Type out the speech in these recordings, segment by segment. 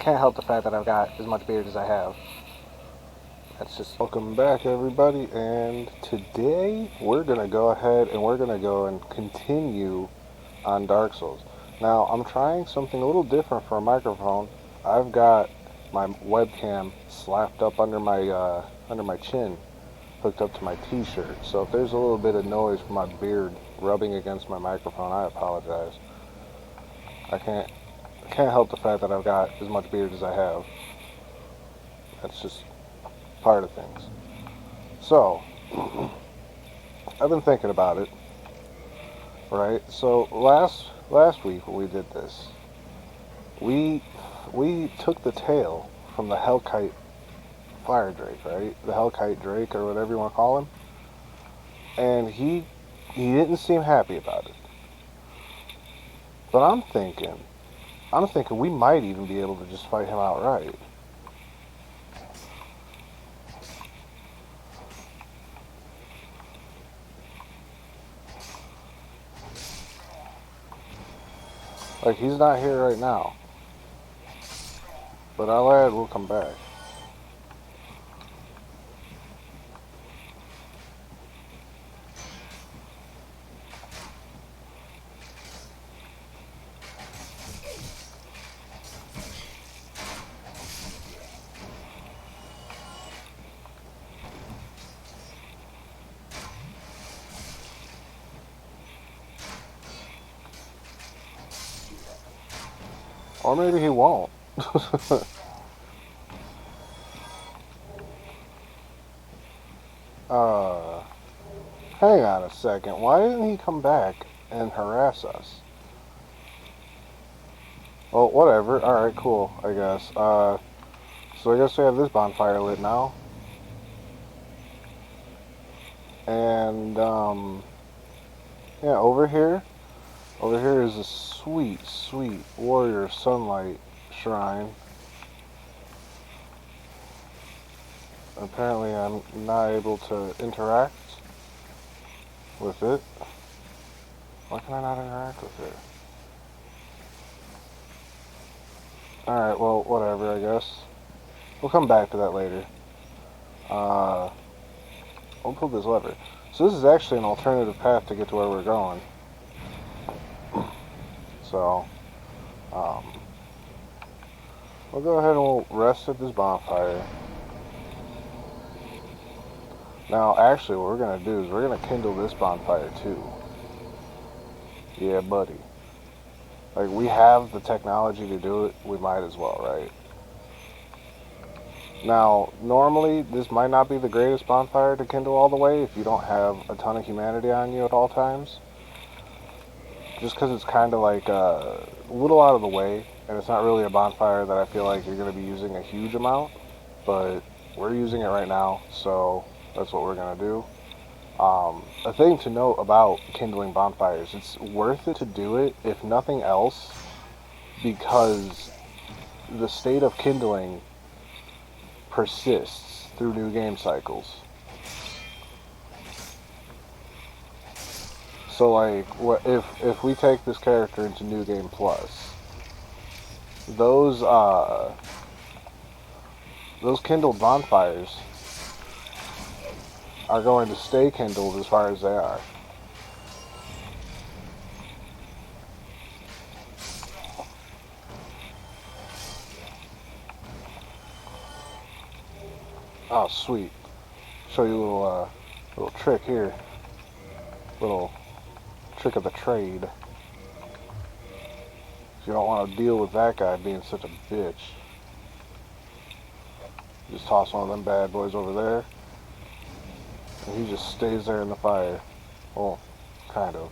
can't help the fact that I've got as much beard as I have. That's just... Welcome back, everybody, and today we're going to go ahead and we're going to go and continue on Dark Souls. Now, I'm trying something a little different for a microphone. I've got my webcam slapped up under my chin, hooked up to my t-shirt. So if there's a little bit of noise from my beard rubbing against my microphone, I apologize. I can't help the fact that I've got as much beard as I have. That's just part of things. So, I've been thinking about it, right? So last week when we did this, we took the tail from the Hellkite fire drake, right? The Hellkite drake, or whatever you want to call him, and he didn't seem happy about it. But I'm thinking we might even be able to just fight him outright. Like, he's not here right now. But our lad will come back. Or maybe he won't. uh, Hang on a second. Why didn't he come back and harass us? Well, whatever. Alright, cool, I guess. So I guess we have this bonfire lit now. And, yeah, over here is a sweet, sweet warrior sunlight shrine. Apparently I'm not able to interact with it. Why can I not interact with it? Alright, well, whatever, I guess. We'll come back to that later. I'll pull this lever. So this is actually an alternative path to get to where we're going. So, we'll go ahead and we'll rest at this bonfire. Now, actually, what we're going to do is we're going to kindle this bonfire, too. Yeah, buddy. Like, we have the technology to do it, we might as well, right? Now, normally, this might not be the greatest bonfire to kindle all the way if you don't have a ton of humanity on you at all times. Just because it's kind of like a little out of the way, and it's not really a bonfire that I feel like you're going to be using a huge amount, but we're using it right now, so that's what we're going to do. A thing to note about kindling bonfires, it's worth it to do it, if nothing else, because the state of kindling persists through new game cycles. So, like, if we take this character into New Game Plus, those kindled bonfires are going to stay kindled as far as they are. Oh, sweet. Show you a little trick here. Little trick of the trade. If you don't want to deal with that guy being such a bitch, just toss one of them bad boys over there, and he just stays there in the fire. Well, kind of.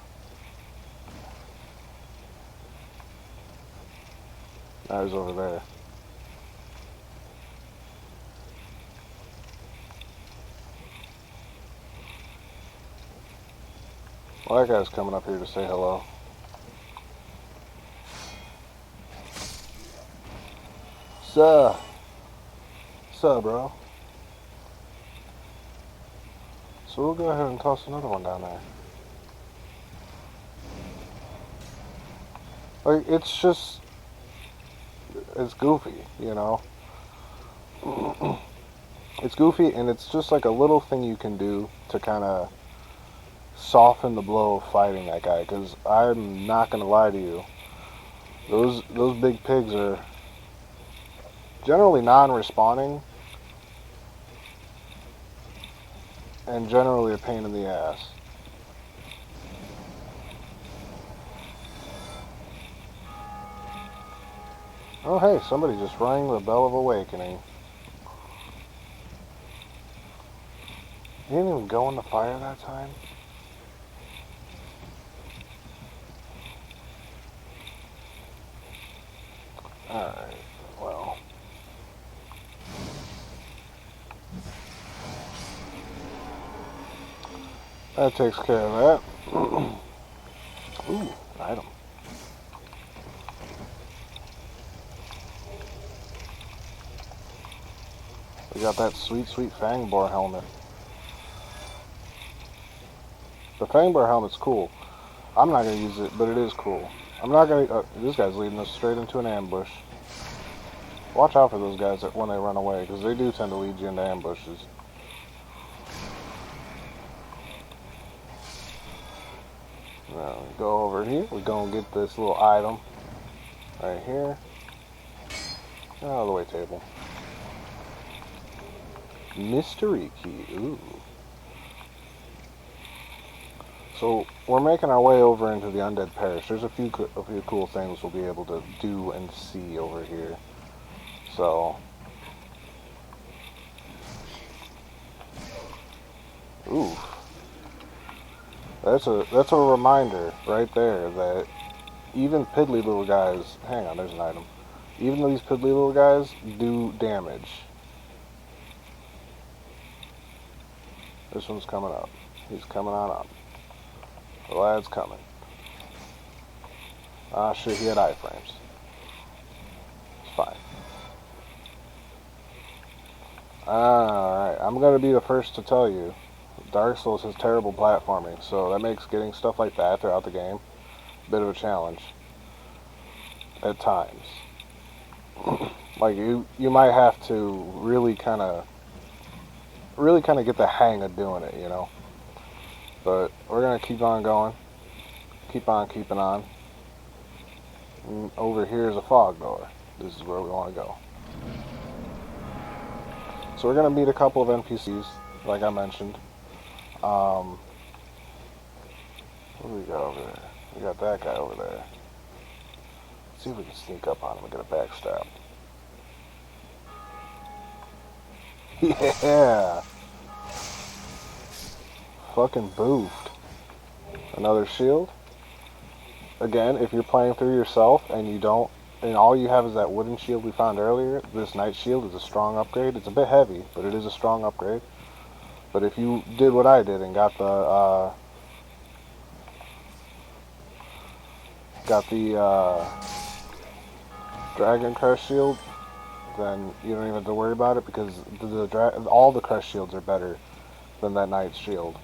Now he's over there. Well, that guy's coming up here to say hello. Suh, bro. So we'll go ahead and toss another one down there. Like, it's just... it's goofy, you know. It's goofy, and it's just like a little thing you can do to kind of soften the blow of fighting that guy. Because I'm not gonna lie to you, those big pigs are generally non-respawning and generally a pain in the ass. Oh hey, somebody just rang the bell of awakening. You didn't even go in the fire that time? Alright, well. That takes care of that. Ooh, an item. We got that sweet, sweet Fangboar helmet. The Fangboar helmet's cool. I'm not going to use it, but it is cool. I'm not going to... this guy's leading us straight into an ambush. Watch out for those guys when they run away, because they do tend to lead you into ambushes. Now, we go over here. We're going to get this little item right here. Out of the way, table. Mystery key. Ooh. So we're making our way over into the Undead Parish. There's a few cool things we'll be able to do and see over here. So, ooh, that's a reminder right there that even piddly little guys. Hang on, there's an item. Even these piddly little guys do damage. This one's coming up. He's coming on up. The lad's coming. Ah, shit, he had iframes. It's fine. Alright, I'm going to be the first to tell you, Dark Souls has terrible platforming, so that makes getting stuff like that throughout the game a bit of a challenge. At times. Like, you might have to really kind of get the hang of doing it, you know? But we're going to keep on going. Keep on keeping on. And over here is a fog door. This is where we want to go. So we're going to meet a couple of NPCs, like I mentioned. What do we got over there? We got that guy over there. Let's see if we can sneak up on him and get a backstab. Yeah! Fucking boofed. Another shield. Again, if you're playing through yourself and you don't, and all you have is that wooden shield we found earlier, this knight shield is a strong upgrade. It's a bit heavy, but it is a strong upgrade. But if you did what I did and got the Dragon Crest shield, then you don't even have to worry about it because all the Crest shields are better than that knight's shield.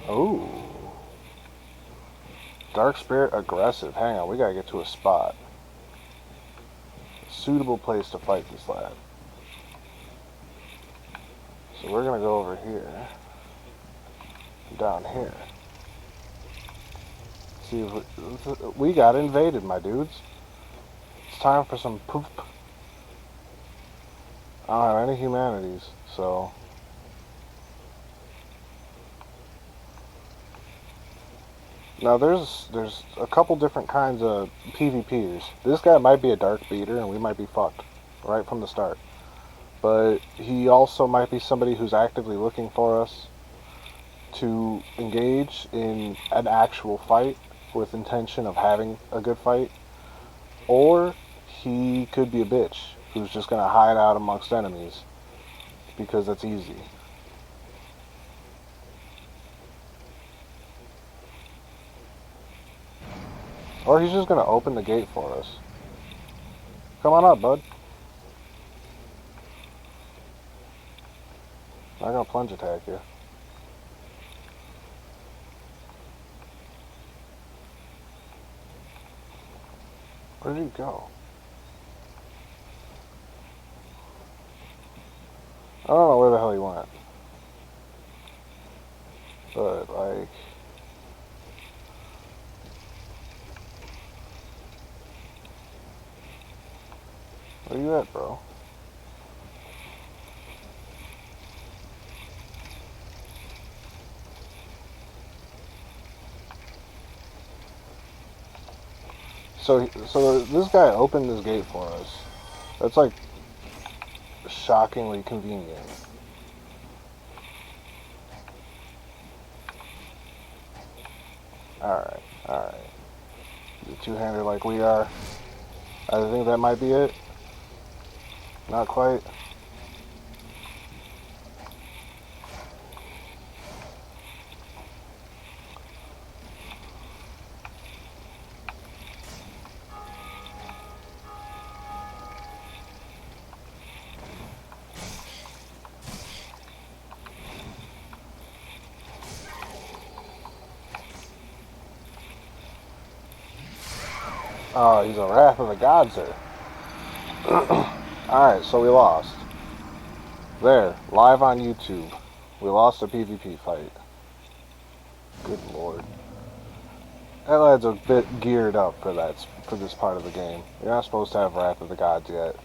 Ooh. Dark Spirit aggressive. Hang on, we gotta get to a spot. A suitable place to fight this lad. So we're gonna go over here. Down here. See if we got invaded, my dudes. It's time for some poop. I don't have any humanities, so... Now there's a couple different kinds of PvPers. This guy might be a dark beater and we might be fucked right from the start. But he also might be somebody who's actively looking for us to engage in an actual fight with intention of having a good fight. Or he could be a bitch who's just gonna hide out amongst enemies because that's easy. Or he's just going to open the gate for us. Come on up, bud. I'm going to plunge attack you. Where did he go? I don't know where the hell he went. But, like... Where you at, bro? So this guy opened this gate for us. That's like shockingly convenient. Alright, alright. The two-hander like we are. I think that might be it. Not quite. Oh, he's a Wrath of the Gods there. Alright, so we lost. There, live on YouTube. We lost a PvP fight. Good lord. That lad's a bit geared up for this part of the game. You're not supposed to have Wrath of the Gods yet.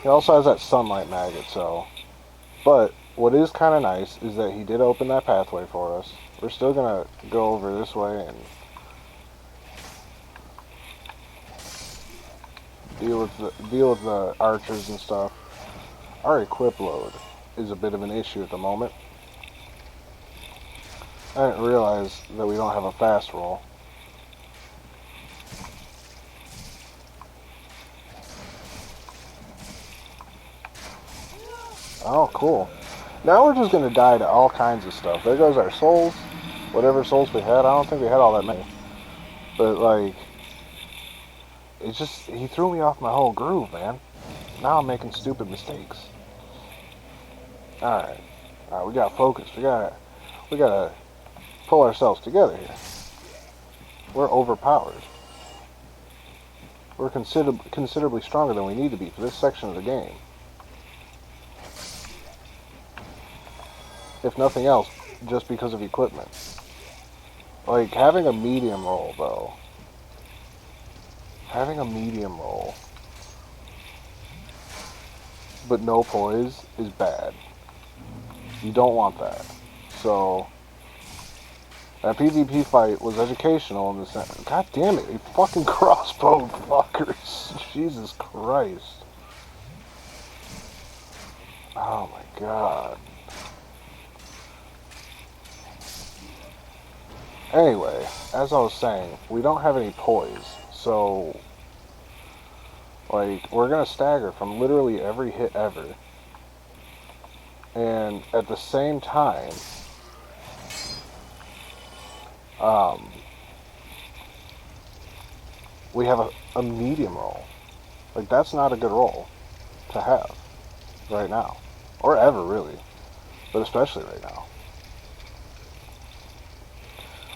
He also has that Sunlight Maggot, so... But, what is kind of nice is that he did open that pathway for us. We're still gonna go over this way and... deal with the archers and stuff. Our equip load is a bit of an issue at the moment. I didn't realize that we don't have a fast roll. Oh, cool. Now we're just gonna die to all kinds of stuff. There goes our souls. Whatever souls we had. I don't think we had all that many. But, like... It's just... He threw me off my whole groove, man. Now I'm making stupid mistakes. Alright. Alright, we gotta focus. We gotta pull ourselves together here. We're overpowered. We're considerably stronger than we need to be for this section of the game. If nothing else, just because of equipment. Like, having a medium roll, though. Having a medium roll, but no poise, is bad. You don't want that. So, that PvP fight was educational in the sense. God damn it, you fucking crossbow fuckers. Jesus Christ. Oh my god. Anyway, as I was saying, we don't have any poise, so, like, we're gonna stagger from literally every hit ever. And at the same time, we have a medium roll. Like, that's not a good roll to have right now. Or ever, really. But especially right now.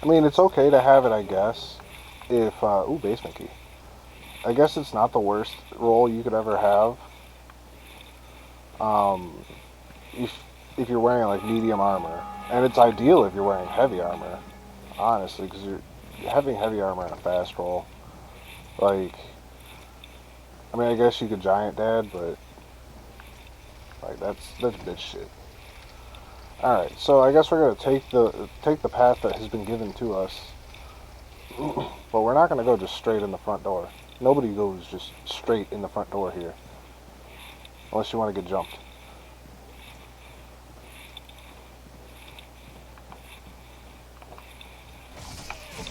I mean, it's okay to have it, I guess, if, ooh, basement key. I guess it's not the worst roll you could ever have. If you're wearing, like, medium armor. And it's ideal if you're wearing heavy armor, honestly, because you're having heavy armor in a fast roll. Like, I mean, I guess you could giant dad, but, like, that's bitch shit. Alright, so I guess we're gonna take the path that has been given to us. But we're not gonna go just straight in the front door. Nobody goes just straight in the front door here. Unless you want to get jumped.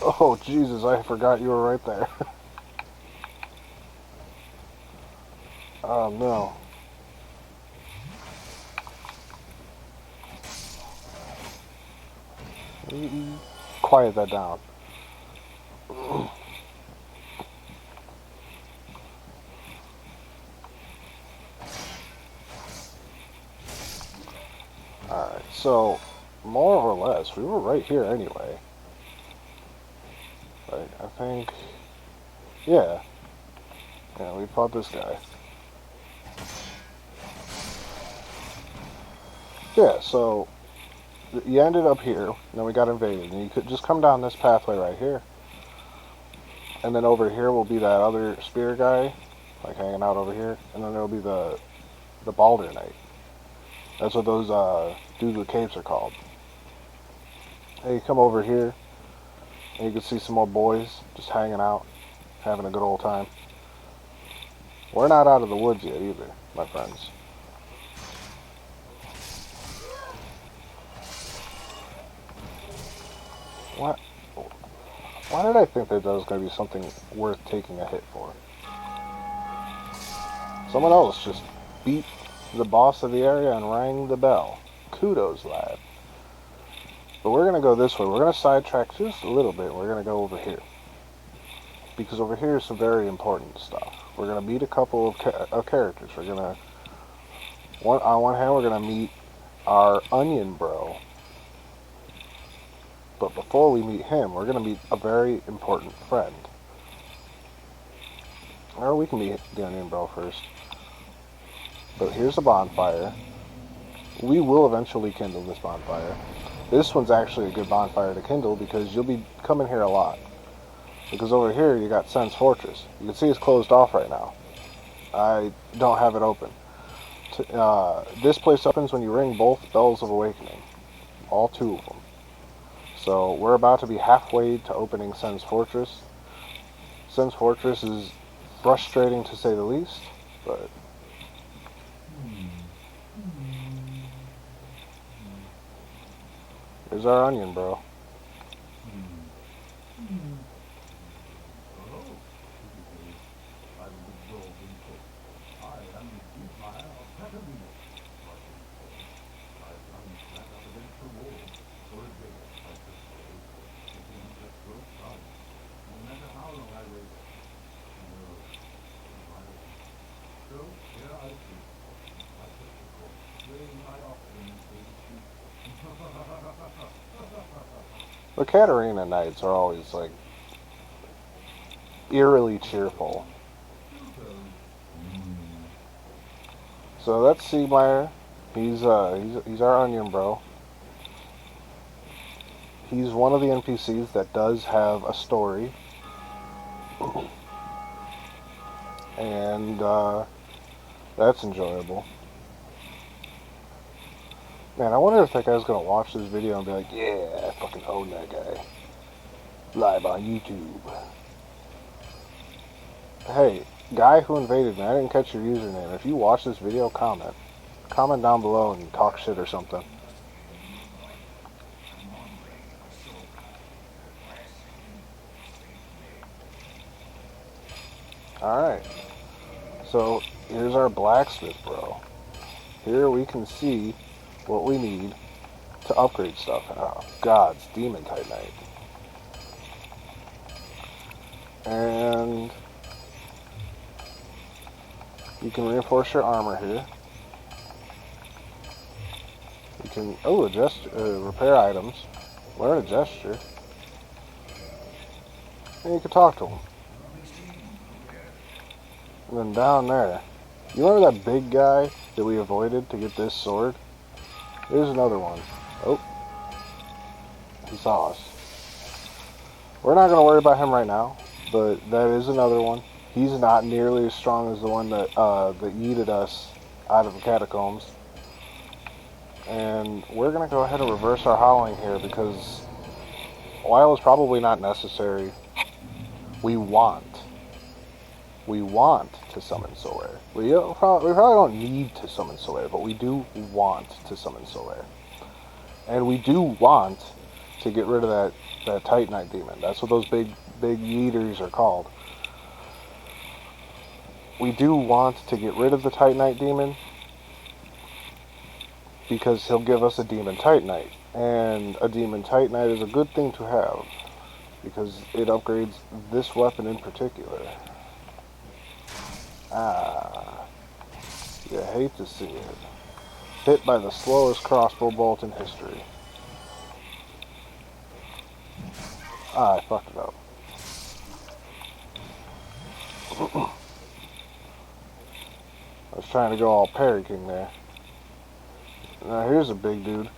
Oh, Jesus, I forgot you were right there. Oh, no. Quiet that down. Alright, so, more or less, we were right here anyway. Like, I think... Yeah. Yeah, we fought this guy. Yeah, so you ended up here, and then we got invaded, and you could just come down this pathway right here. And then over here will be that other spear guy, like hanging out over here. And then there'll be the Balder Knight. That's what those dudes with capes are called. And you come over here, and you can see some more boys just hanging out, having a good old time. We're not out of the woods yet either, my friends. What? Why did I think that was going to be something worth taking a hit for? Someone else just beat the boss of the area and rang the bell. Kudos, lad. But we're going to go this way. We're going to sidetrack just a little bit. We're going to go over here. Because over here is some very important stuff. We're going to meet a couple of characters. We're going to... on one hand, we're going to meet our onion bro. But before we meet him, we're going to meet a very important friend. Or we can meet the onion bro first. But here's a bonfire. We will eventually kindle this bonfire. This one's actually a good bonfire to kindle because you'll be coming here a lot. Because over here you got Sen's Fortress. You can see it's closed off right now. I don't have it open. This place opens when you ring both Bells of Awakening. All two of them. So we're about to be halfway to opening Sen's Fortress. Sen's Fortress is frustrating to say the least, but... Here's our onion, bro. The Katarina nights are always like eerily cheerful. So that's Seameyer. He's our onion bro. He's one of the NPCs that does have a story. And that's enjoyable. Man, I wonder if that guy's gonna watch this video and be like, yeah, I fucking own that guy. Live on YouTube. Hey, guy who invaded me, I didn't catch your username. If you watch this video, comment. Comment down below and talk shit or something. Alright. So, here's our blacksmith, bro. Here we can see what we need to upgrade stuff. Oh, God's Demon Titanite. And you can reinforce your armor here. You can, repair items, learn a gesture, and you can talk to them. And then down there, you remember that big guy that we avoided to get this sword? Here's another one. Oh, he saw us. We're not going to worry about him right now, but that is another one. He's not nearly as strong as the one that that yeeted us out of the catacombs. And we're going to go ahead and reverse our howling here because while it's probably not necessary, we want to summon Solaire. We probably don't need to summon Solaire, but we do want to summon Solaire. And we do want to get rid of that Titanite demon. That's what those big yeeters are called. We do want to get rid of the Titanite demon because he'll give us a demon Titanite. And a demon Titanite is a good thing to have because it upgrades this weapon in particular. Ah, you hate to see it. Hit by the slowest crossbow bolt in history. Ah, I fucked it up. I was trying to go all Parry King there. Now here's a big dude.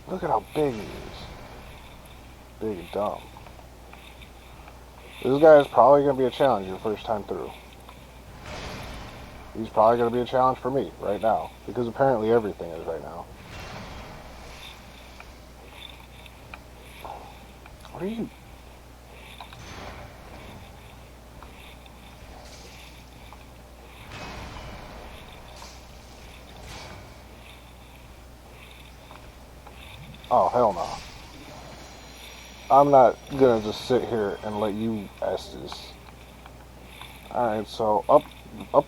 Look at how big he is. Big and dumb. This guy is probably going to be a challenge your first time through. He's probably going to be a challenge for me right now. Because apparently everything is right now. What are you... Oh, hell no. I'm not gonna just sit here and let you ask this. Alright, so up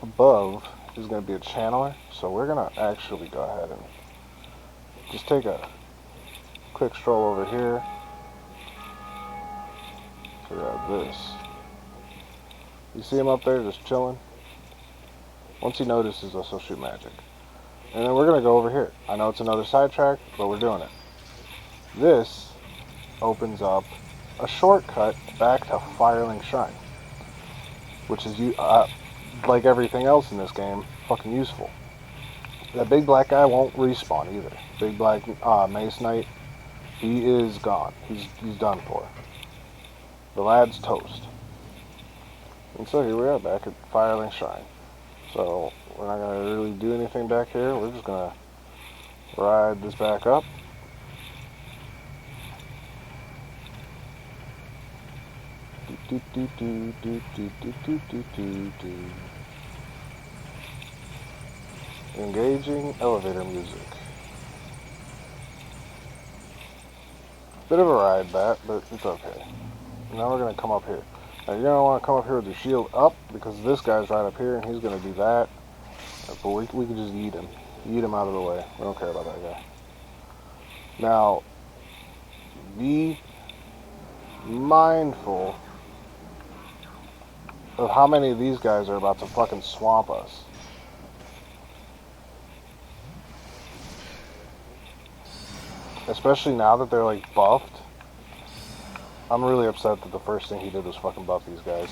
above is gonna be a channeler, so we're gonna actually go ahead and just take a quick stroll over here. Grab this. You see him up there just chilling? Once he notices us, he'll shoot magic. And then we're gonna go over here. I know it's another sidetrack, but we're doing it. This opens up a shortcut back to Firelink Shrine, which is like everything else in this game, fucking useful. That big black guy won't respawn either. Big black Mace Knight, he is gone. He's done for. The lad's toast. And so here we are back at Firelink Shrine. So we're not gonna really do anything back here. We're just gonna ride this back up. Engaging elevator music. Bit of a ride back, but it's okay. Now we're gonna come up here. Now you're gonna want to come up here with your shield up because this guy's right up here and he's gonna do that. But we can just yeet him. Yeet him out of the way. We don't care about that guy. Now, be mindful of how many of these guys are about to fucking swamp us. Especially now that they're like buffed. I'm really upset that the first thing he did was fucking buff these guys.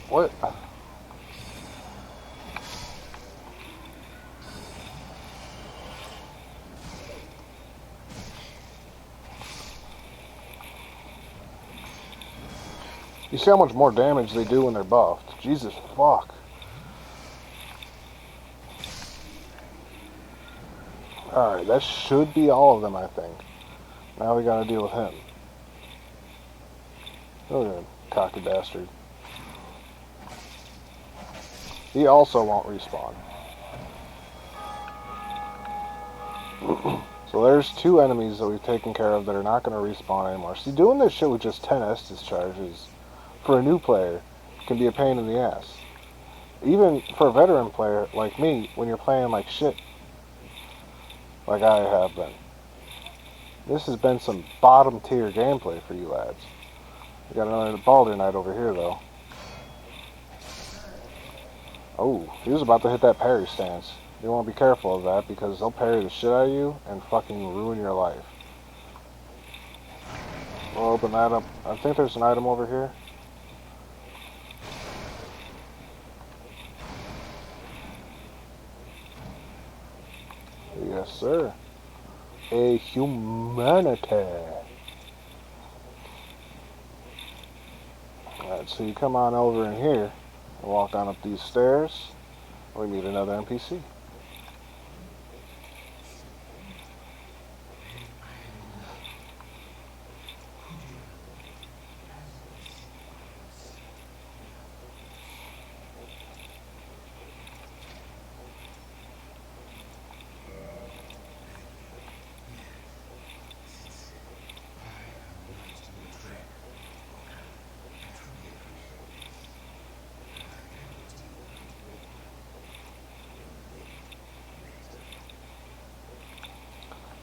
What? You see how much more damage they do when they're buffed. Jesus fuck. Alright, that should be all of them, I think. Now we gotta deal with him. Look at him, cocky bastard. He also won't respawn. So there's two enemies that we've taken care of that are not going to respawn anymore. See, doing this shit with just 10 Estus charges for a new player can be a pain in the ass. Even for a veteran player like me, when you're playing like shit, like I have been. This has been some bottom tier gameplay for you lads. We got another Baldur Knight over here though. Oh, he was about to hit that parry stance. You want to be careful of that because they'll parry the shit out of you and fucking ruin your life. We'll open that up. I think there's an item over here. Yes, sir. A humanity. Alright, so you come on over in here and walk on up these stairs. We meet another NPC.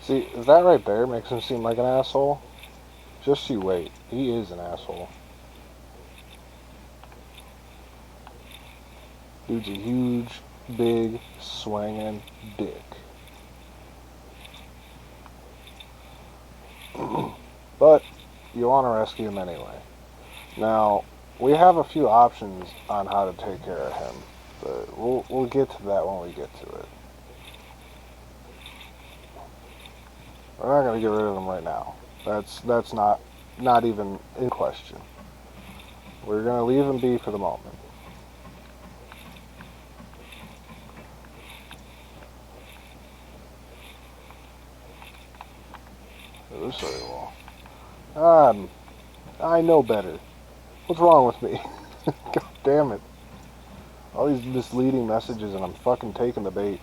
See, that right there makes him seem like an asshole. Just you wait. He is an asshole. Dude's a huge, big, swinging dick. but you want to rescue him anyway. Now, we have a few options on how to take care of him, but we'll get to that when we get to it. We're not gonna get rid of him right now. That's not even in question. We're gonna leave him be for the moment. This very well. I know better. What's wrong with me? God damn it. All these misleading messages and I'm fucking taking the bait.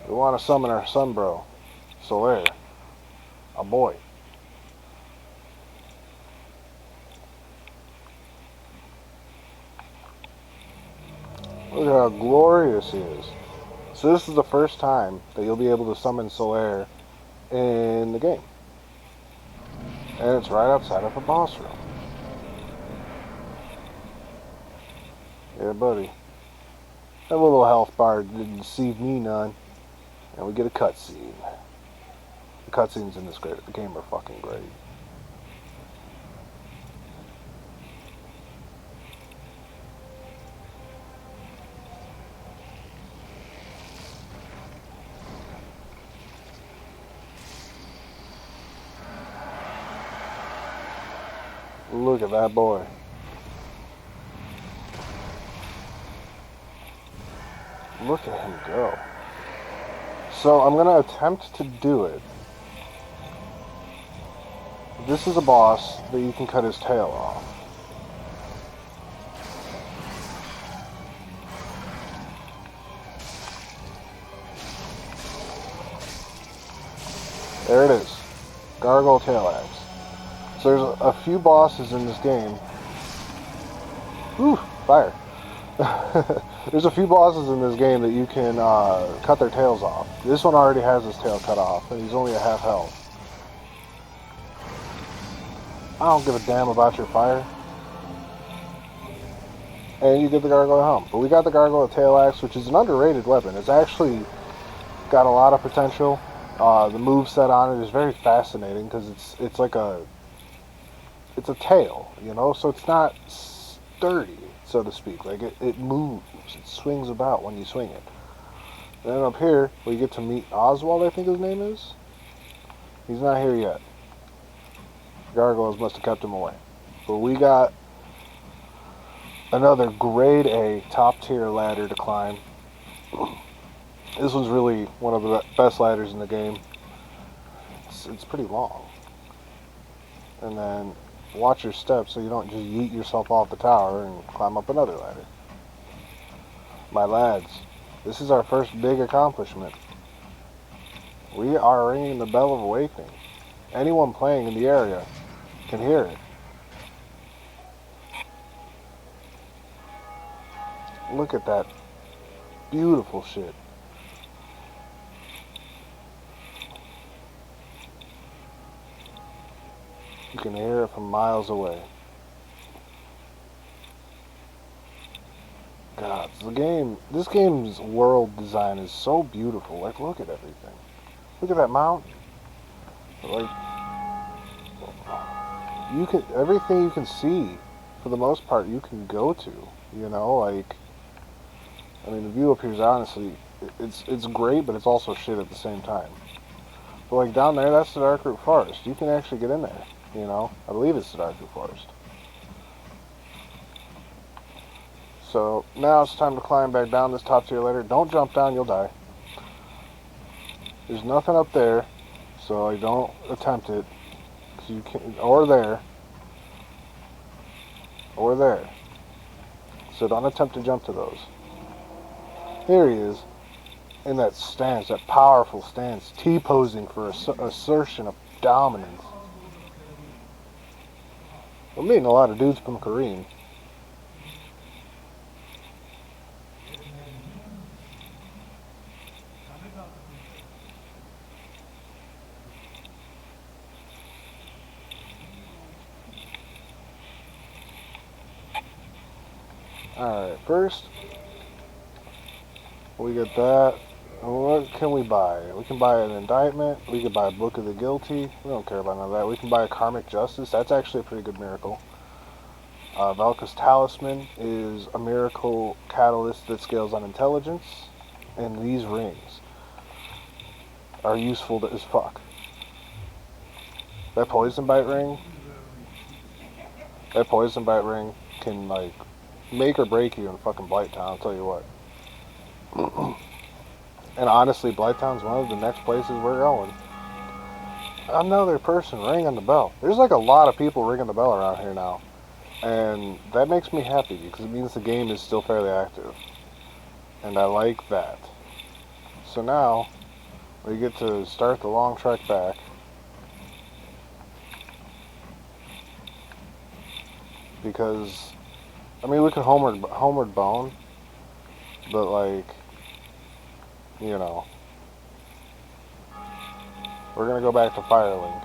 We want to summon our son, bro. Solaire. A boy. Look at how glorious he is. So this is the first time that you'll be able to summon Solaire in the game. And it's right outside of a boss room. Yeah, buddy. That little health bar didn't deceive me none. And we get a cutscene. The cutscenes in this game are fucking great. Look at that boy. Look at him go. So I'm going to attempt to do it. This is a boss that you can cut his tail off. There it is. Gargoyle Tail Axe. So there's a few bosses in this game. Whew, fire. There's a few bosses in this game that you can cut their tails off. This one already has his tail cut off, and he's only at half health. I don't give a damn about your fire. And you get the Gargoyle Helm. But we got the Gargoyle Tail Axe, which is an underrated weapon. It's actually got a lot of potential. The moveset on it is very fascinating because it's like it's a tail, you know, so it's not sturdy, so to speak. Like it moves, it swings about when you swing it. And then up here, we get to meet Oswald, I think his name is. He's not here yet. Gargoyles must have kept him away. But we got another grade A top tier ladder to climb. This was really one of the best ladders in the game. It's pretty long. And then watch your steps so you don't just yeet yourself off the tower and climb up another ladder. My lads, this is our first big accomplishment. We are ringing the bell of awakening. Anyone playing in the area can hear it. Look at that beautiful shit. You can hear it from miles away. God, this game's world design is so beautiful. Like, look at everything. Look at that mountain. Like, everything you can see, for the most part, you can go to. You know, like, I mean, the view up here is honestly, it's great, but it's also shit at the same time. But like down there, that's the Darkroot Forest. You can actually get in there. You know, I believe it's the Darkroot Forest. So now it's time to climb back down this top tier ladder. Don't jump down, you'll die. There's nothing up there, so I don't attempt it. 'Cause you can, or there, or there. So don't attempt to jump to those. Here he is, in that stance, that powerful stance, T-posing for assertion of dominance. We're meeting a lot of dudes from Kareem. Alright, first, we get that. What can we buy? We can buy an indictment. We can buy a book of the guilty. We don't care about none of that. We can buy a karmic justice. That's actually a pretty good miracle. Valka's talisman is a miracle catalyst that scales on intelligence. And these rings are useful as fuck. That poison bite ring. That poison bite ring can like make or break you in fucking Blighttown. I'll tell you what. And honestly, Blighttown's one of the next places we're going. Another person ringing the bell. There's like a lot of people ringing the bell around here now. And that makes me happy because it means the game is still fairly active. And I like that. So now, we get to start the long trek back. Because, I mean, we could homeward bone. But like, you know, we're going to go back to Firelink.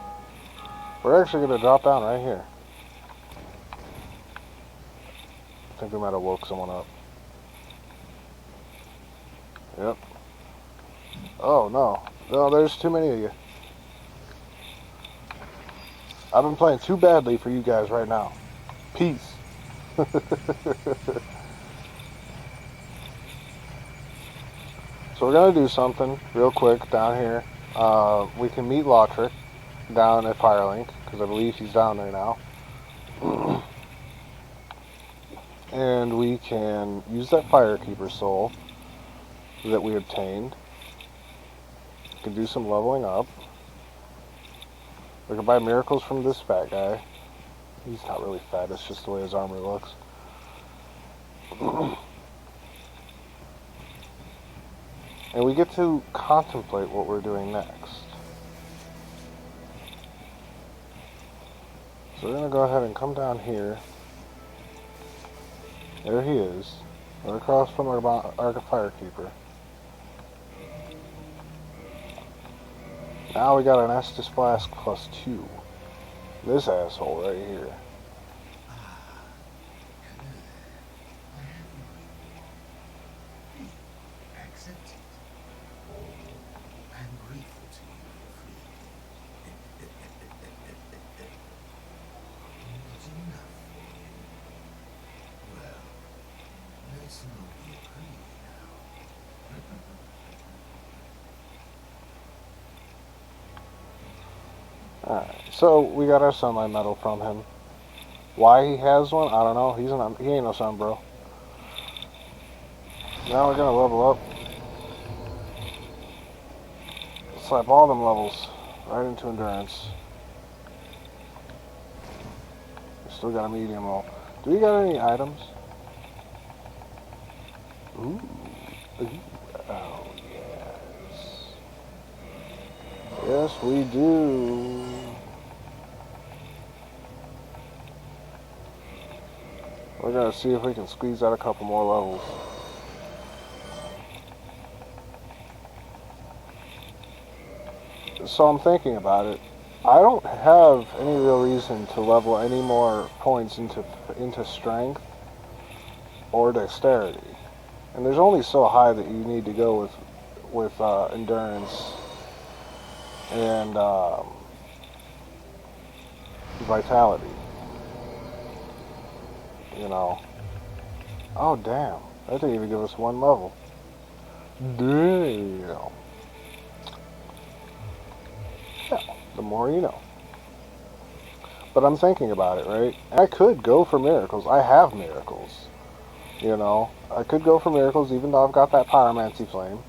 We're actually going to drop down right here. I think we might have woke someone up. Yep. Oh, no. No, there's too many of you. I've been playing too badly for you guys right now. Peace. So we're going to do something real quick down here. We can meet Lautrec down at Firelink, because I believe he's down there now. And we can use that Firekeeper soul that we obtained. We can do some leveling up. We can buy miracles from this fat guy. He's not really fat, it's just the way his armor looks. And we get to contemplate what we're doing next. So we're going to go ahead and come down here. There he is. Right across from our Firekeeper. Now we got an Estus Flask +2. This asshole right here. Alright, so we got our sunlight medal from him. Why he has one, I don't know. He ain't no sun bro. Now we're gonna level up. Slap all them levels right into endurance. We still got a medium roll. Do we got any items? Ooh. Oh yes. Yes we do. We're gonna see if we can squeeze out a couple more levels. So I'm thinking about it. I don't have any real reason to level any more points into strength or dexterity. And there's only so high that you need to go with endurance and vitality. You know. Oh damn! That didn't even give us one level. Damn. Yeah, the more you know. But I'm thinking about it, right? I could go for miracles. I have miracles. You know, I could go for miracles even though I've got that pyromancy flame.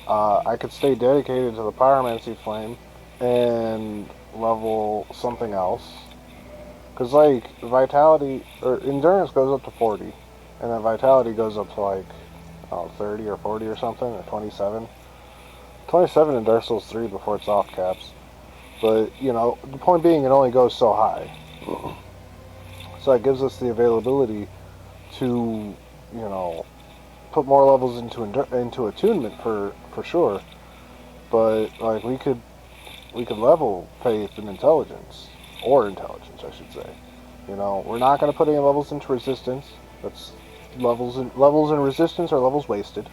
I could stay dedicated to the pyromancy flame and level something else. Because, like, vitality, or endurance goes up to 40. And then vitality goes up to, like, 30 or 40 or something, or 27. 27 in Dark Souls 3 before it's off caps. But, you know, the point being it only goes so high. So it gives us the availability to, you know, put more levels into attunement for sure. But, like, we could level faith and intelligence. Or intelligence, I should say. You know, we're not going to put any levels into resistance. That's levels in resistance are levels wasted.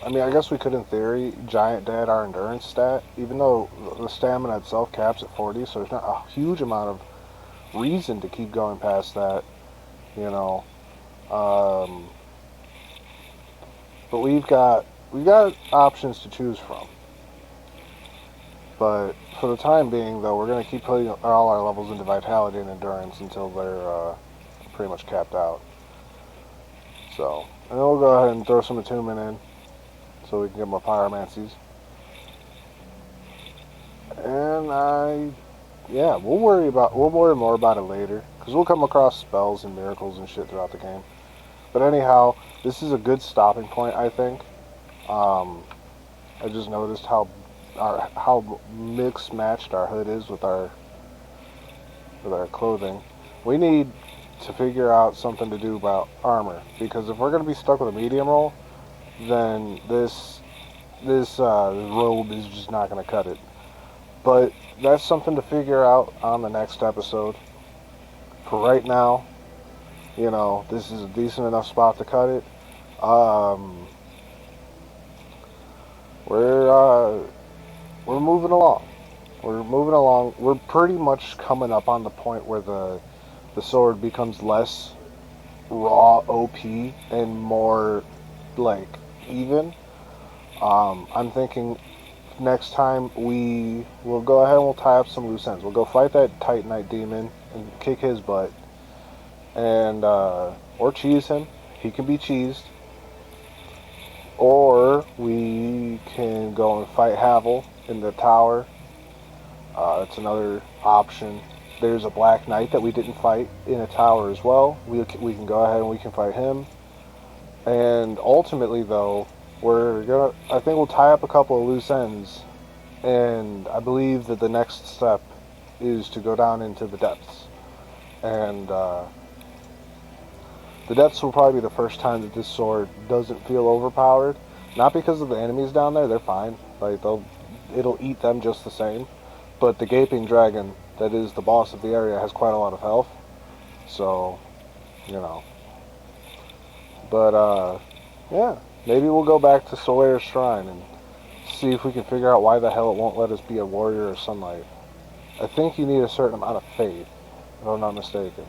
I mean, I guess we could, in theory, giant dad our endurance stat, even though the stamina itself caps at 40, so there's not a huge amount of reason to keep going past that, you know. Um, but we've got options to choose from. But for the time being, though, we're going to keep putting all our levels into vitality and endurance until they're pretty much capped out. So, and then we'll go ahead and throw some attunement in so we can get more pyromancies. And yeah, we'll worry more about it later, because we'll come across spells and miracles and shit throughout the game. But anyhow, this is a good stopping point, I think. I just noticed how mixed matched our hood is with our clothing. We need to figure out something to do about armor, because if we're going to be stuck with a medium roll, then this robe is just not going to cut it. But that's something to figure out on the next episode. For right now, you know, this is a decent enough spot to cut it. We're moving along. We're moving along. We're pretty much coming up on the point where the sword becomes less raw OP and more like even. I'm thinking next time we will go ahead and we'll tie up some loose ends. We'll go fight that Titanite demon and kick his butt, and or cheese him. He can be cheesed. Or we can go and fight Havel in the tower. That's another option. There's a Black Knight that we didn't fight in a tower as well. We can go ahead and we can fight him. And ultimately, though, I think we'll tie up a couple of loose ends. And I believe that the next step is to go down into the depths. And the depths will probably be the first time that this sword doesn't feel overpowered. Not because of the enemies down there, they're fine. Like it'll eat them just the same. But the gaping dragon that is the boss of the area has quite a lot of health. So, you know. But yeah, maybe we'll go back to Solaire's Shrine and see if we can figure out why the hell it won't let us be a warrior of sunlight. I think you need a certain amount of faith, if I'm not mistaken.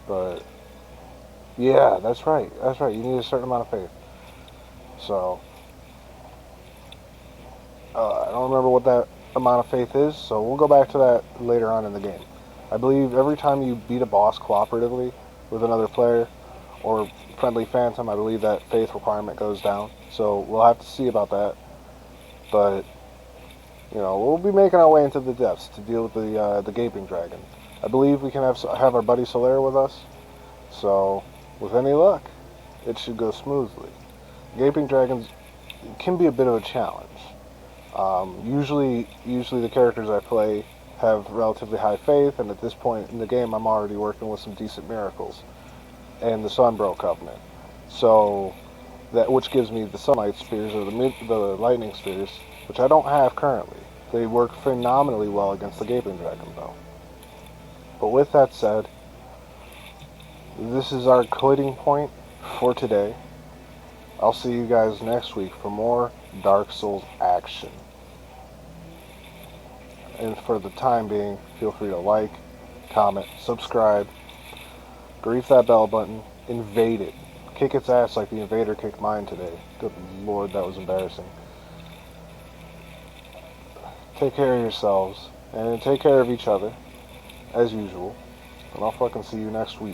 But yeah, that's right. That's right. You need a certain amount of faith. So, I don't remember what that amount of faith is, so we'll go back to that later on in the game. I believe every time you beat a boss cooperatively with another player or friendly phantom, I believe that faith requirement goes down. So we'll have to see about that. But, you know, we'll be making our way into the depths to deal with the gaping dragon. I believe we can have our buddy Solaire with us. So, with any luck, it should go smoothly. Gaping dragons can be a bit of a challenge. Usually the characters I play have relatively high faith, and at this point in the game, I'm already working with some decent miracles and the Sunbro Covenant. So, which gives me the Sunlight Spears or the Lightning Spears, which I don't have currently. They work phenomenally well against the Gaping Dragon, though. But with that said, this is our quitting point for today. I'll see you guys next week for more Dark Souls action. And for the time being, feel free to like, comment, subscribe, grief that bell button, invade it. Kick its ass like the invader kicked mine today. Good lord, that was embarrassing. Take care of yourselves, and take care of each other, as usual. And I'll fucking see you next week.